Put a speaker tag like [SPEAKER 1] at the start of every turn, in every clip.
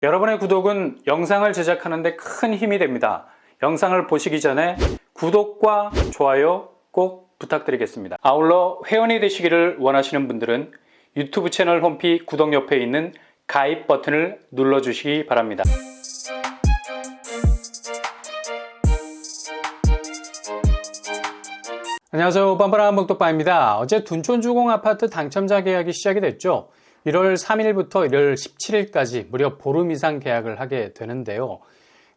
[SPEAKER 1] 여러분의 구독은 영상을 제작하는 데 큰 힘이 됩니다. 영상을 보시기 전에 구독과 좋아요 꼭 부탁드리겠습니다. 아울러 회원이 되시기를 원하시는 분들은 유튜브 채널 홈피 구독 옆에 있는 가입 버튼을 눌러주시기 바랍니다. 안녕하세요. 뻔뻔한 목독바입니다. 어제 둔촌주공 아파트 당첨자 계약이 시작이 됐죠. 1월 3일부터 1월 17일까지 무려 보름 이상 계약을 하게 되는데요.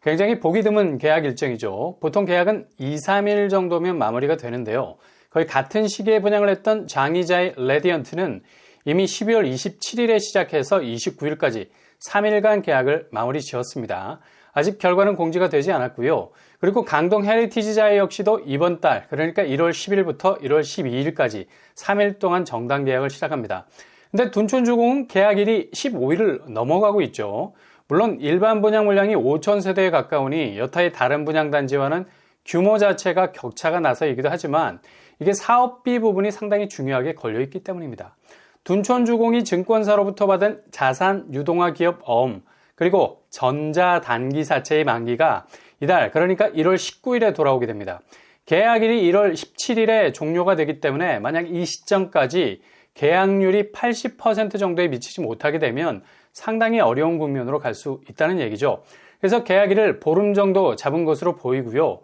[SPEAKER 1] 굉장히 보기 드문 계약 일정이죠. 보통 계약은 2, 3일 정도면 마무리가 되는데요. 거의 같은 시기에 분양을 했던 장이자의 레디언트는 이미 12월 27일에 시작해서 29일까지 3일간 계약을 마무리 지었습니다. 아직 결과는 공지가 되지 않았고요. 그리고 강동 헤리티지자이 역시도 이번 달, 그러니까 1월 10일부터 1월 12일까지 3일 동안 정당 계약을 시작합니다. 근데 둔촌주공은 계약일이 15일을 넘어가고 있죠. 물론 일반 분양 물량이 5,000세대에 가까우니 여타의 다른 분양단지와는 규모 자체가 격차가 나서이기도 하지만 이게 사업비 부분이 상당히 중요하게 걸려있기 때문입니다. 둔촌주공이 증권사로부터 받은 자산 유동화 기업 어음, 그리고 전자단기사채의 만기가 이달, 그러니까 1월 19일에 돌아오게 됩니다. 계약일이 1월 17일에 종료가 되기 때문에 만약 이 시점까지 계약률이 80% 정도에 미치지 못하게 되면 상당히 어려운 국면으로 갈 수 있다는 얘기죠. 그래서 계약일을 보름 정도 잡은 것으로 보이고요.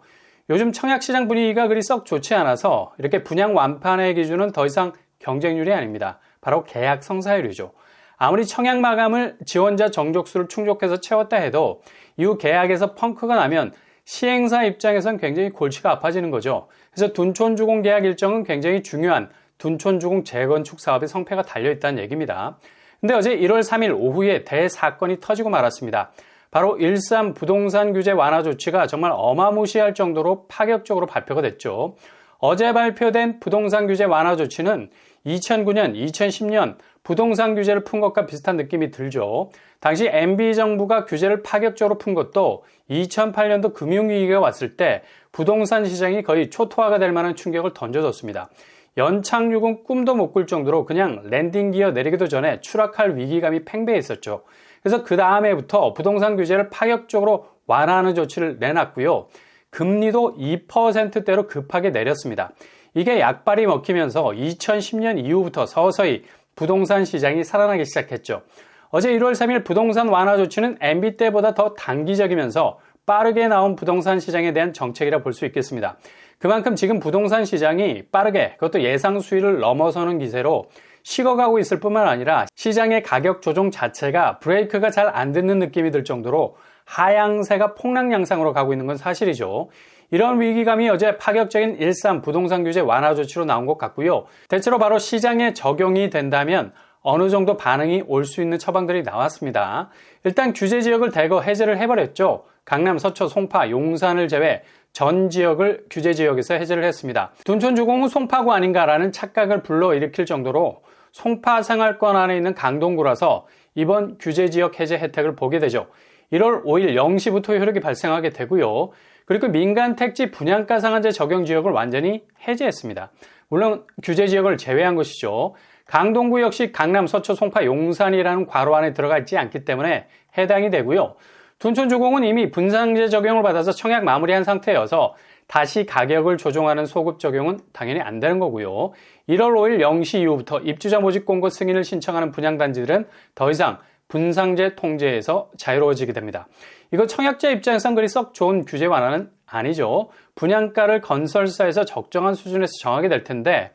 [SPEAKER 1] 요즘 청약시장 분위기가 그리 썩 좋지 않아서 이렇게 분양 완판의 기준은 더 이상 경쟁률이 아닙니다. 바로 계약 성사율이죠. 아무리 청약 마감을 지원자 정족수를 충족해서 채웠다 해도 이후 계약에서 펑크가 나면 시행사 입장에선 굉장히 골치가 아파지는 거죠. 그래서 둔촌주공 계약 일정은 굉장히 중요한 둔촌주공 재건축 사업의 성패가 달려있다는 얘기입니다. 근데 어제 1월 3일 오후에 대사건이 터지고 말았습니다. 바로 1.3 부동산 규제 완화 조치가 정말 어마무시할 정도로 파격적으로 발표가 됐죠. 어제 발표된 부동산 규제 완화 조치는 2009년, 2010년 부동산 규제를 푼 것과 비슷한 느낌이 들죠. 당시 MB정부가 규제를 파격적으로 푼 것도 2008년도 금융위기가 왔을 때 부동산 시장이 거의 초토화가 될 만한 충격을 던져줬습니다. 연착륙은 꿈도 못 꿀 정도로 그냥 랜딩 기어 내리기도 전에 추락할 위기감이 팽배했었죠. 그래서 그 다음에부터 부동산 규제를 파격적으로 완화하는 조치를 내놨고요. 금리도 2%대로 급하게 내렸습니다. 이게 약발이 먹히면서 2010년 이후부터 서서히 부동산 시장이 살아나기 시작했죠. 어제 1월 3일 부동산 완화 조치는 MB 때보다 더 단기적이면서 빠르게 나온 부동산 시장에 대한 정책이라 볼 수 있겠습니다. 그만큼 지금 부동산 시장이 빠르게 그것도 예상 수위를 넘어서는 기세로 식어가고 있을 뿐만 아니라 시장의 가격 조정 자체가 브레이크가 잘 안 듣는 느낌이 들 정도로 하향세가 폭락 양상으로 가고 있는 건 사실이죠. 이런 위기감이 어제 파격적인 1.3 부동산 규제 완화 조치로 나온 것 같고요. 대체로 바로 시장에 적용이 된다면 어느 정도 반응이 올 수 있는 처방들이 나왔습니다. 일단 규제 지역을 대거 해제를 해버렸죠. 강남, 서초, 송파, 용산을 제외 전 지역을 규제 지역에서 해제를 했습니다. 둔촌주공은 송파구 아닌가라는 착각을 불러일으킬 정도로 송파 생활권 안에 있는 강동구라서 이번 규제 지역 해제 혜택을 보게 되죠. 1월 5일 0시부터 효력이 발생하게 되고요. 그리고 민간 택지 분양가 상한제 적용 지역을 완전히 해제했습니다. 물론 규제 지역을 제외한 것이죠. 강동구 역시 강남, 서초, 송파, 용산이라는 괄호 안에 들어가 있지 않기 때문에 해당이 되고요. 둔촌주공은 이미 분상제 적용을 받아서 청약 마무리한 상태여서 다시 가격을 조정하는 소급 적용은 당연히 안 되는 거고요. 1월 5일 0시 이후부터 입주자 모집 공고 승인을 신청하는 분양단지들은 더 이상 분상제 통제에서 자유로워지게 됩니다. 이거 청약자 입장에선 그리 썩 좋은 규제 완화는 아니죠. 분양가를 건설사에서 적정한 수준에서 정하게 될 텐데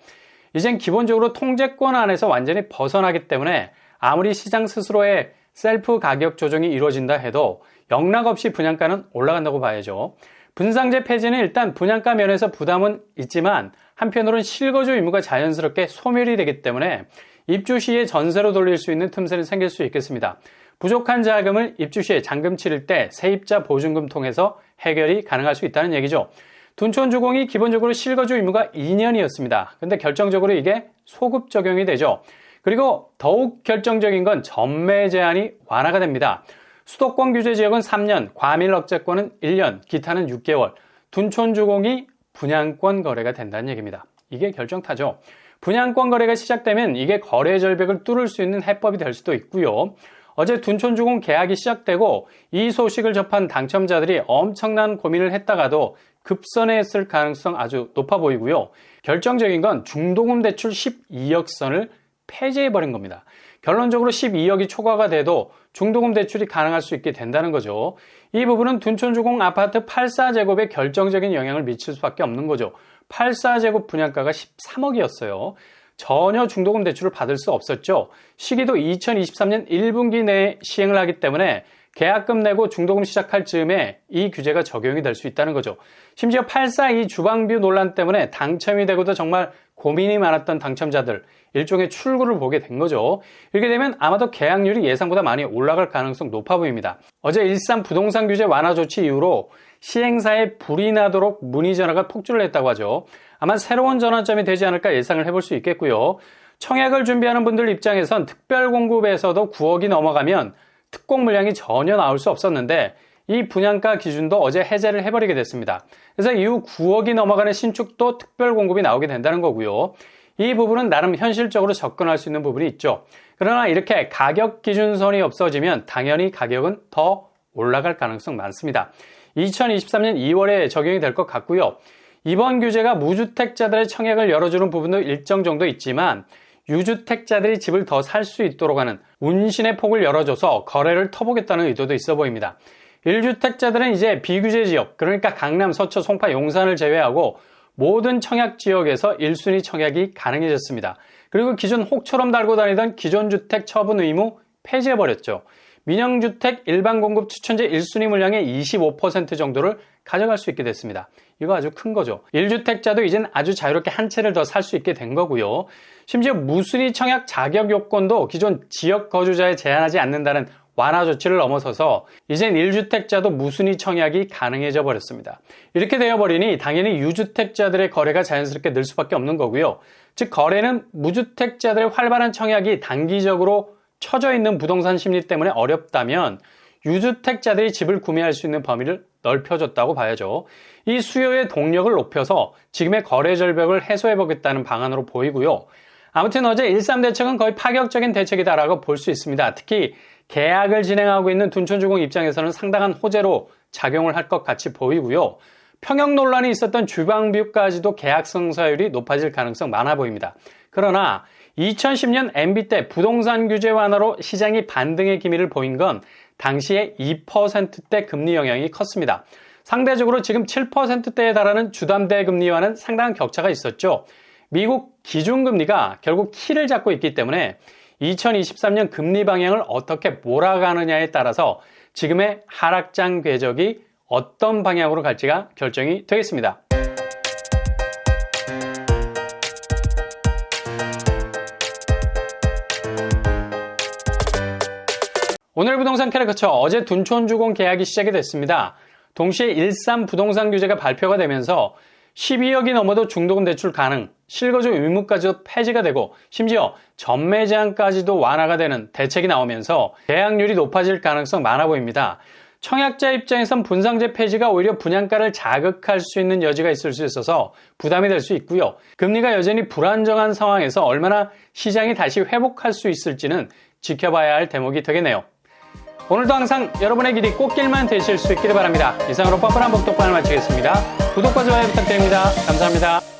[SPEAKER 1] 이젠 기본적으로 통제권 안에서 완전히 벗어나기 때문에 아무리 시장 스스로의 셀프 가격 조정이 이루어진다 해도 영락없이 분양가는 올라간다고 봐야죠. 분상제 폐지는 일단 분양가 면에서 부담은 있지만 한편으로는 실거주 의무가 자연스럽게 소멸이 되기 때문에 입주 시에 전세로 돌릴 수 있는 틈새는 생길 수 있겠습니다. 부족한 자금을 입주 시에 잔금 치를 때 세입자 보증금 통해서 해결이 가능할 수 있다는 얘기죠. 둔촌주공이 기본적으로 실거주 의무가 2년이었습니다. 근데 결정적으로 이게 소급 적용이 되죠. 그리고 더욱 결정적인 건 전매 제한이 완화가 됩니다. 수도권 규제 지역은 3년, 과밀 억제권은 1년, 기타는 6개월, 둔촌주공이 분양권 거래가 된다는 얘기입니다. 이게 결정타죠. 분양권 거래가 시작되면 이게 거래 절벽을 뚫을 수 있는 해법이 될 수도 있고요. 어제 둔촌주공 계약이 시작되고 이 소식을 접한 당첨자들이 엄청난 고민을 했다가도 급선회했을 가능성 아주 높아 보이고요. 결정적인 건 중도금 대출 12억 선을 폐지해버린 겁니다. 결론적으로 12억이 초과가 돼도 중도금 대출이 가능할 수 있게 된다는 거죠. 이 부분은 둔촌주공 아파트 84제곱에 결정적인 영향을 미칠 수밖에 없는 거죠. 84제곱 분양가가 13억이었어요. 전혀 중도금 대출을 받을 수 없었죠. 시기도 2023년 1분기 내에 시행을 하기 때문에 계약금 내고 중도금 시작할 즈음에 이 규제가 적용이 될 수 있다는 거죠. 심지어 842 주방뷰 논란 때문에 당첨이 되고도 정말 고민이 많았던 당첨자들, 일종의 출구를 보게 된 거죠. 이렇게 되면 아마도 계약률이 예상보다 많이 올라갈 가능성 높아 보입니다. 어제 일산 부동산 규제 완화 조치 이후로 시행사에 불이 나도록 문의 전화가 폭주를 했다고 하죠. 아마 새로운 전환점이 되지 않을까 예상을 해볼 수 있겠고요. 청약을 준비하는 분들 입장에선 특별 공급에서도 9억이 넘어가면 특공 물량이 전혀 나올 수 없었는데 이 분양가 기준도 어제 해제를 해버리게 됐습니다. 그래서 이후 9억이 넘어가는 신축도 특별 공급이 나오게 된다는 거고요. 이 부분은 나름 현실적으로 접근할 수 있는 부분이 있죠. 그러나 이렇게 가격 기준선이 없어지면 당연히 가격은 더 올라갈 가능성 많습니다. 2023년 2월에 적용이 될 것 같고요. 이번 규제가 무주택자들의 청약을 열어주는 부분도 일정 정도 있지만 유주택자들이 집을 더 살 수 있도록 하는 운신의 폭을 열어줘서 거래를 터보겠다는 의도도 있어 보입니다. 1주택자들은 이제 비규제 지역, 그러니까 강남, 서초, 송파, 용산을 제외하고 모든 청약 지역에서 1순위 청약이 가능해졌습니다. 그리고 기존 혹처럼 달고 다니던 기존 주택 처분 의무 폐지해버렸죠. 민영주택 일반 공급 추천제 1순위 물량의 25% 정도를 가져갈 수 있게 됐습니다. 이거 아주 큰 거죠. 1주택자도 이젠 아주 자유롭게 한 채를 더 살 수 있게 된 거고요. 심지어 무순위 청약 자격 요건도 기존 지역 거주자에 제한하지 않는다는 완화 조치를 넘어서서 이젠 1주택자도 무순위 청약이 가능해져 버렸습니다. 이렇게 되어버리니 당연히 유주택자들의 거래가 자연스럽게 늘 수밖에 없는 거고요. 즉 거래는 무주택자들의 활발한 청약이 단기적으로 처져 있는 부동산 심리 때문에 어렵다면 유주택자들이 집을 구매할 수 있는 범위를 넓혀줬다고 봐야죠. 이 수요의 동력을 높여서 지금의 거래 절벽을 해소해보겠다는 방안으로 보이고요. 아무튼 어제 13대책은 거의 파격적인 대책이다라고 볼 수 있습니다. 특히 계약을 진행하고 있는 둔촌주공 입장에서는 상당한 호재로 작용을 할 것 같이 보이고요. 평형 논란이 있었던 주방뷰까지도 계약 성사율이 높아질 가능성 많아 보입니다. 그러나 2010년 MB 때 부동산 규제 완화로 시장이 반등의 기미를 보인 건 당시에 2%대 금리 영향이 컸습니다. 상대적으로 지금 7%대에 달하는 주담대 금리와는 상당한 격차가 있었죠. 미국 기준금리가 결국 키를 잡고 있기 때문에 2023년 금리 방향을 어떻게 몰아가느냐에 따라서 지금의 하락장 궤적이 어떤 방향으로 갈지가 결정이 되겠습니다. 오늘 부동산 캐릭터처 어제 둔촌주공 계약이 시작이 됐습니다. 동시에 일산 부동산 규제가 발표가 되면서 12억이 넘어도 중도금 대출 가능, 실거주 의무까지도 폐지가 되고 심지어 전매 제한까지도 완화가 되는 대책이 나오면서 계약률이 높아질 가능성 많아 보입니다. 청약자 입장에선 분상제 폐지가 오히려 분양가를 자극할 수 있는 여지가 있을 수 있어서 부담이 될 수 있고요. 금리가 여전히 불안정한 상황에서 얼마나 시장이 다시 회복할 수 있을지는 지켜봐야 할 대목이 되겠네요. 오늘도 항상 여러분의 길이 꽃길만 되실 수 있기를 바랍니다. 이상으로 뻔뻔한 복덕방을 마치겠습니다. 구독과 좋아요 부탁드립니다. 감사합니다.